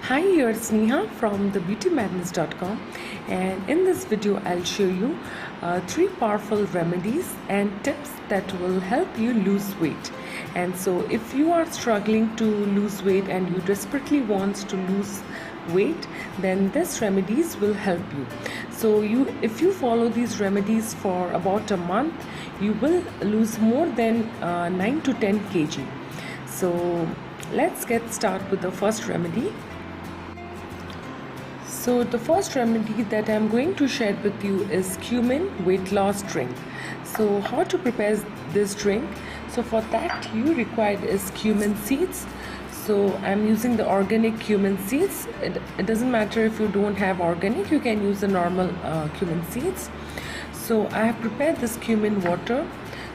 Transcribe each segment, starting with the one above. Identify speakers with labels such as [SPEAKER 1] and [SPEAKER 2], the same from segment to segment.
[SPEAKER 1] Hi, here's Neha from thebeautymadness.com, and in this video I'll show you 3 powerful remedies and tips that will help you lose weight. And so if you are struggling to lose weight and you desperately want to lose weight, then these remedies will help you. So if you follow these remedies for about a month, you will lose more than 9 to 10 kg. So let's get started with the first remedy. So the first remedy that I'm going to share with you is cumin weight loss drink. So how to prepare this drink? So for that you require is cumin seeds. So I'm using the organic cumin seeds. It doesn't matter if you don't have organic, you can use the normal cumin seeds. So I have prepared this cumin water.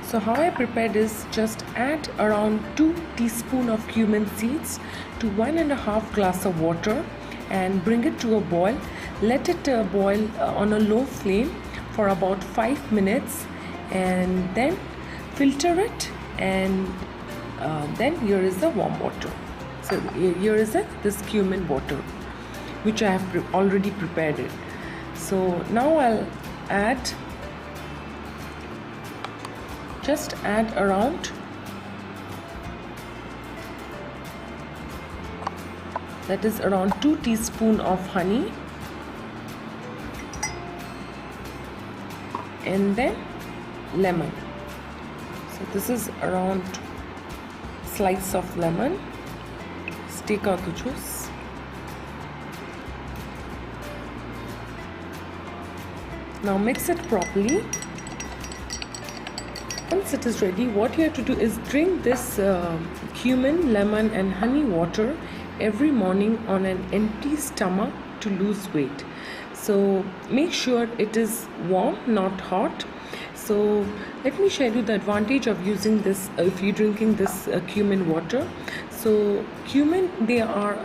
[SPEAKER 1] So how I prepared is just add around 2 teaspoons of cumin seeds to 1.5 glass of water and bring it to a boil. Let it boil on a low flame for about 5 minutes, and then filter it, and then here is the warm water. So here is this cumin water which I have already prepared it. So now I'll just add around that is around 2 teaspoons of honey, and then lemon. So this is around slice of lemon. Let's take out the juice. Now mix it properly. Once it is ready, what you have to do is drink this cumin, lemon and honey water every morning on an empty stomach to lose weight. So make sure it is warm, not hot. So let me share you the advantage of using this if you're drinking this cumin water. So cumin, they are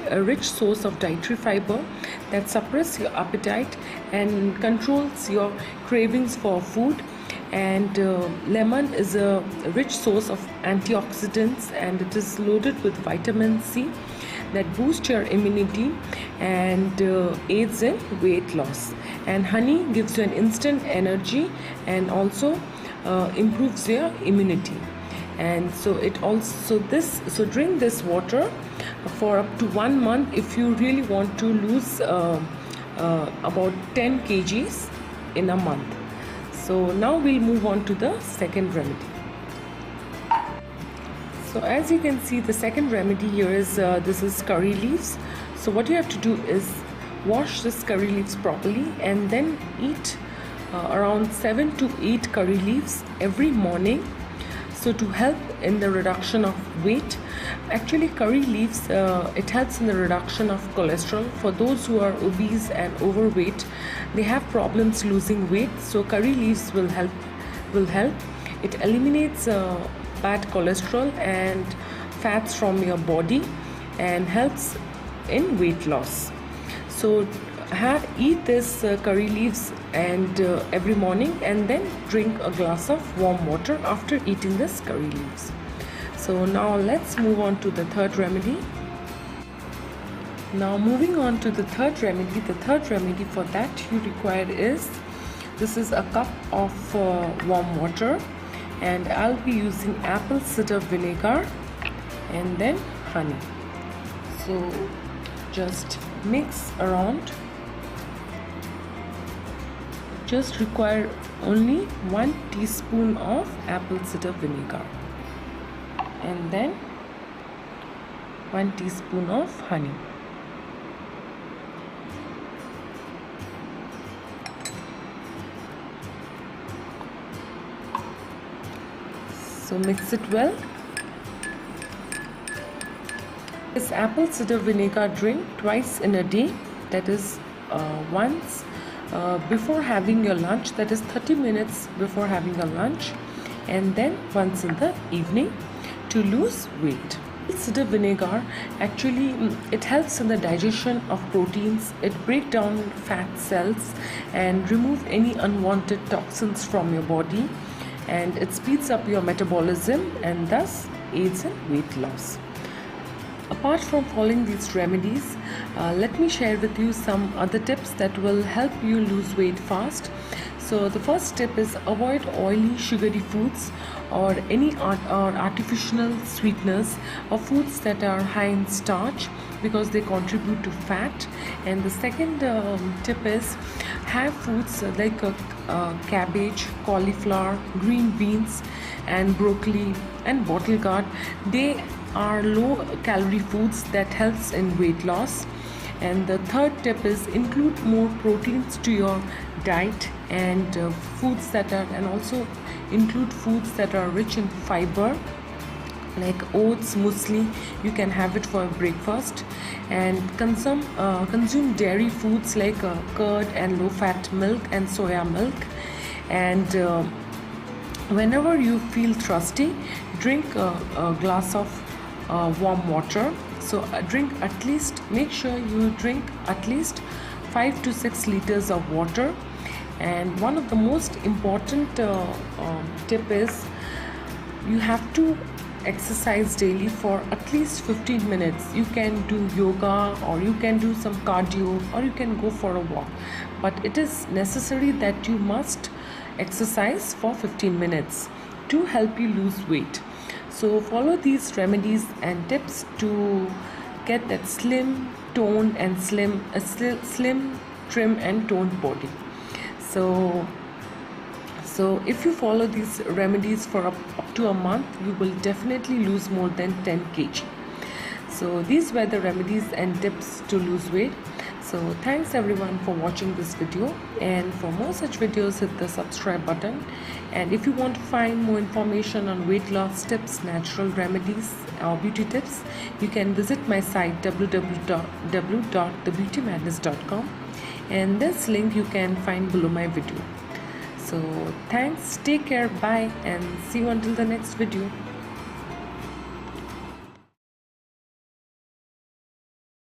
[SPEAKER 1] a rich source of dietary fiber that suppress your appetite and controls your cravings for food. And lemon is a rich source of antioxidants, and it is loaded with vitamin C that boosts your immunity and aids in weight loss. And honey gives you an instant energy and also improves your immunity. And so drink this water for up to 1 month if you really want to lose about 10 kgs in a month. So now we'll move on to the second remedy. So as you can see, the second remedy here is this is curry leaves. So what you have to do is wash this curry leaves properly and then eat around 7 to 8 curry leaves every morning. So to help in the reduction of weight, actually curry leaves, it helps in the reduction of cholesterol. For those who are obese and overweight, they have problems losing weight. So curry leaves will help. It eliminates bad cholesterol and fats from your body and helps in weight loss. So eat this curry leaves and every morning, and then drink a glass of warm water after eating this curry leaves. So now let's move on to the third remedy. Now moving on to the third remedy. The third remedy for that you require is, this is a cup of warm water, and I'll be using apple cider vinegar and then honey. So just mix around. Just require only 1 teaspoon of apple cider vinegar and then 1 teaspoon of honey. So mix it well. This apple cider vinegar drink twice in a day, that is once before having your lunch, that is 30 minutes before having a lunch, and then once in the evening to lose weight. Cider vinegar actually it helps in the digestion of proteins. It breaks down fat cells and remove any unwanted toxins from your body, and it speeds up your metabolism and thus aids in weight loss. Apart from following these remedies, let me share with you some other tips that will help you lose weight fast. So the first tip is avoid oily, sugary foods or any artificial sweeteners or foods that are high in starch, because they contribute to fat. And the second tip is have foods like cabbage, cauliflower, green beans and broccoli and bottle gourd. They are low calorie foods that helps in weight loss. And the third tip is include more proteins to your diet and also include foods that are rich in fiber, like oats, muesli. You can have it for breakfast. And consume dairy foods like curd and low fat milk and soya milk. And whenever you feel thirsty, drink a glass of warm water. So make sure you drink at least 5 to 6 liters of water. And one of the most important tip is you have to exercise daily for at least 15 minutes. You can do yoga, or you can do some cardio, or you can go for a walk, but it is necessary that you must exercise for 15 minutes to help you lose weight. So follow these remedies and tips to get that slim, toned and slim, trim and toned body. So if you follow these remedies for up to a month, you will definitely lose more than 10 kg. So these were the remedies and tips to lose weight. So thanks everyone for watching this video, and for more such videos hit the subscribe button. And if you want to find more information on weight loss tips, natural remedies or beauty tips, you can visit my site www.thebeautymadness.com, and this link you can find below my video. So thanks, take care, bye, and see you until the next video.